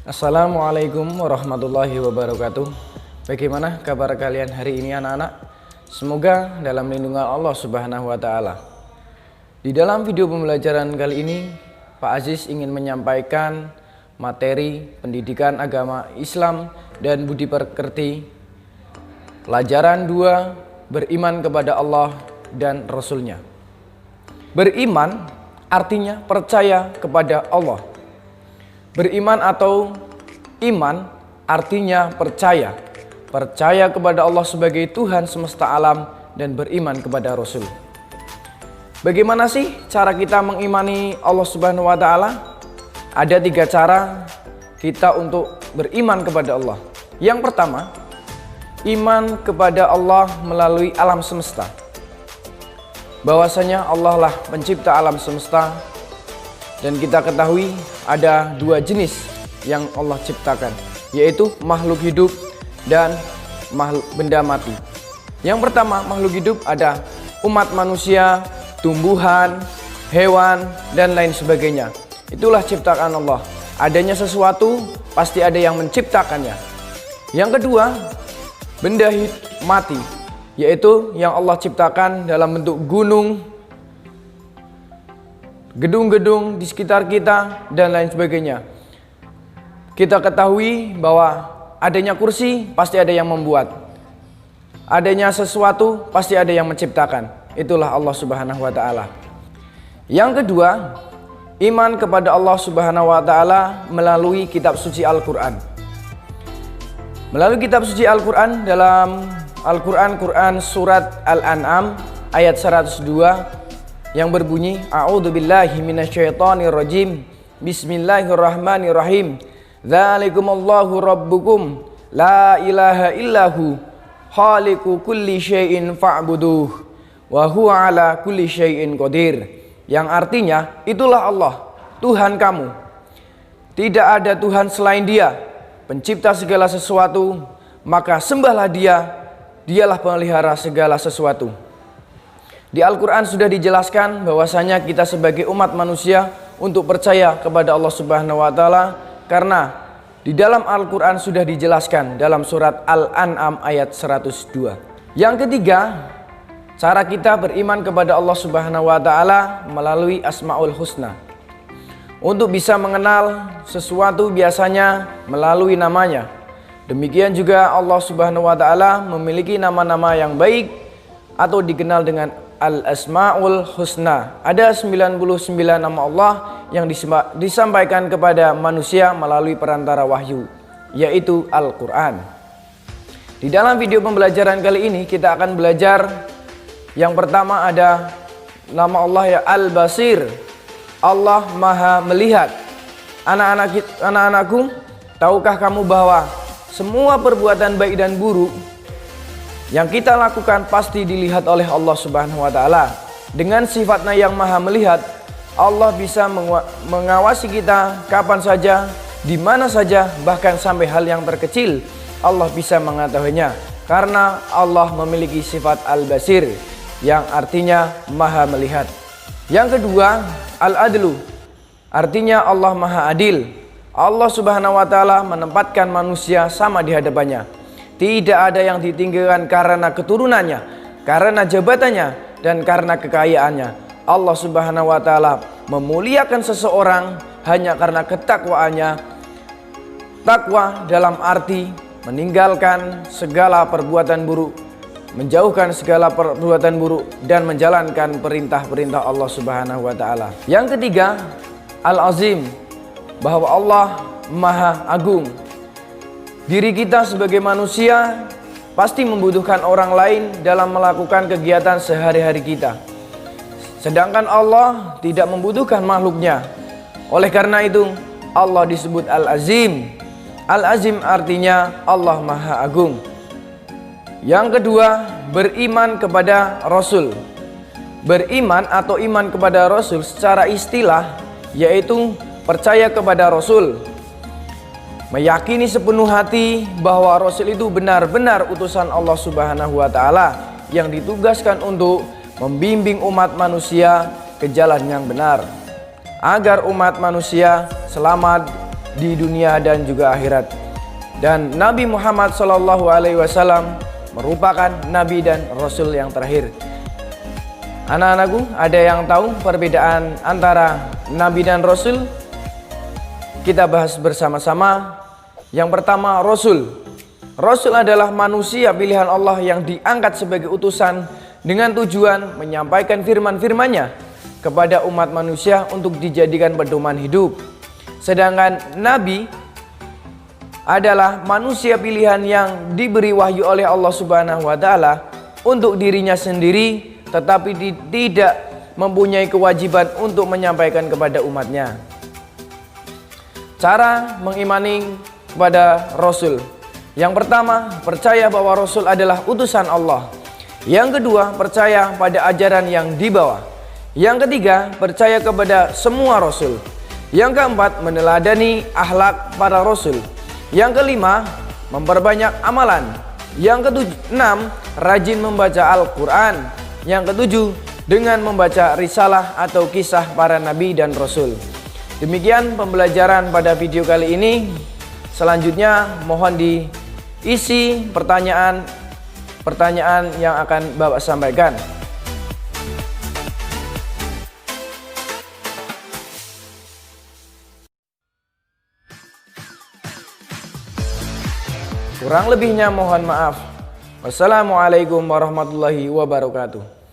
Assalamualaikum warahmatullahi wabarakatuh. Bagaimana kabar kalian hari ini anak-anak? Semoga dalam lindungan Allah Subhanahu wa Ta'ala. Di dalam video pembelajaran kali ini, Pak Aziz ingin menyampaikan materi pendidikan agama Islam dan budi pekerti. Pelajaran 2, beriman kepada Allah dan Rasul-Nya. Beriman artinya percaya kepada Allah. Beriman atau iman artinya percaya. Percaya kepada Allah sebagai Tuhan semesta alam dan beriman kepada Rasul. Bagaimana sih cara kita mengimani Allah Subhanahu wa Ta'ala? Ada 3 cara kita untuk beriman kepada Allah. Yang pertama, iman kepada Allah melalui alam semesta. Bahwasanya Allah lah pencipta alam semesta. Dan kita ketahui ada 2 jenis yang Allah ciptakan, yaitu makhluk hidup dan benda mati. Yang pertama, makhluk hidup ada umat manusia, tumbuhan, hewan, dan lain sebagainya. Itulah ciptaan Allah. Adanya sesuatu, pasti ada yang menciptakannya. Yang kedua, benda mati, yaitu yang Allah ciptakan dalam bentuk gunung, gedung-gedung di sekitar kita, dan lain sebagainya. Kita ketahui bahwa adanya kursi, pasti ada yang membuat. Adanya sesuatu, pasti ada yang menciptakan. Itulah Allah Subhanahu wa Ta'ala. Yang kedua, iman kepada Allah Subhanahu wa Ta'ala melalui kitab suci Al-Quran. Melalui kitab suci Al-Quran, dalam Al-Quran surat Al-An'am ayat 102 yang berbunyi, A'udzubillahi minasyaitonirrajim. Bismillahirrahmanirrahim. Dzalikumullahu rabbukum la ilaha illahu khaliqu kulli syai'in fa'buduh wa huwa ala kulli syai'in qadir. Yang artinya, itulah Allah, Tuhan kamu. Tidak ada Tuhan selain Dia, pencipta segala sesuatu, maka sembahlah Dia. Dialah pemelihara segala sesuatu. Di Al-Quran sudah dijelaskan bahwasanya kita sebagai umat manusia untuk percaya kepada Allah Subhanahu wa Ta'ala, karena di dalam Al-Quran sudah dijelaskan dalam surat Al-An'am ayat 102. Yang ketiga, cara kita beriman kepada Allah Subhanahu wa Ta'ala melalui Asmaul Husna. Untuk bisa mengenal sesuatu biasanya melalui namanya. Demikian juga Allah Subhanahu wa Ta'ala memiliki nama-nama yang baik atau dikenal dengan Al-Asma'ul Husna. Ada 99 nama Allah yang disampaikan kepada manusia melalui perantara wahyu, yaitu Al-Quran. Di dalam video pembelajaran kali ini kita akan belajar yang pertama, ada nama Allah ya Al-Basir. Allah Maha Melihat. Anak-anakku, tahukah kamu bahwa semua perbuatan baik dan buruk yang kita lakukan pasti dilihat oleh Allah Subhanahu wa Ta'ala. Dengan sifatnya yang Maha Melihat, Allah bisa mengawasi kita kapan saja, di mana saja, bahkan sampai hal yang terkecil Allah bisa mengetahuinya, karena Allah memiliki sifat Al-Basir yang artinya Maha Melihat. Yang kedua, Al-Adlu, artinya Allah Maha Adil. Allah Subhanahu wa Ta'ala menempatkan manusia sama di hadapannya. Tidak ada yang ditinggalkan karena keturunannya, karena jabatannya, dan karena kekayaannya. Allah Subhanahu wa Ta'ala memuliakan seseorang hanya karena ketakwaannya. Takwa dalam arti meninggalkan segala perbuatan buruk, menjauhkan segala perbuatan buruk, dan menjalankan perintah-perintah Allah Subhanahu wa Ta'ala. Yang ketiga, Al-Azim, bahwa Allah Maha Agung. Diri kita sebagai manusia pasti membutuhkan orang lain dalam melakukan kegiatan sehari-hari kita. Sedangkan Allah tidak membutuhkan makhluknya. Oleh karena itu Allah disebut Al-Azim. Al-Azim artinya Allah Maha Agung. Yang kedua, beriman kepada Rasul. Beriman atau iman kepada Rasul secara istilah yaitu percaya kepada Rasul. Meyakini sepenuh hati bahwa Rasul itu benar-benar utusan Allah Subhanahu wa Ta'ala yang ditugaskan untuk membimbing umat manusia ke jalan yang benar, agar umat manusia selamat di dunia dan juga akhirat. Dan Nabi Muhammad SAW merupakan Nabi dan Rasul yang terakhir. Anak-anakku, ada yang tahu perbedaan antara Nabi dan Rasul? Kita bahas bersama-sama. Yang pertama, Rasul. Rasul adalah manusia pilihan Allah yang diangkat sebagai utusan dengan tujuan menyampaikan firman-firman-Nya kepada umat manusia untuk dijadikan pedoman hidup. Sedangkan Nabi adalah manusia pilihan yang diberi wahyu oleh Allah Subhanahu wa taala untuk dirinya sendiri, tetapi tidak mempunyai kewajiban untuk menyampaikan kepada umatnya. Cara mengimani kepada Rasul. Yang pertama, percaya bahwa Rasul adalah utusan Allah. Yang kedua, percaya pada ajaran yang dibawa. Yang ketiga, percaya kepada semua Rasul. Yang keempat, meneladani akhlak para Rasul. Yang kelima, memperbanyak amalan. Yang keenam, rajin membaca Al-Quran. Yang ketujuh, dengan membaca risalah atau kisah para nabi dan rasul. Demikian pembelajaran pada video kali ini. Selanjutnya mohon diisi pertanyaan yang akan Bapak sampaikan. Kurang lebihnya mohon maaf. Wassalamualaikum warahmatullahi wabarakatuh.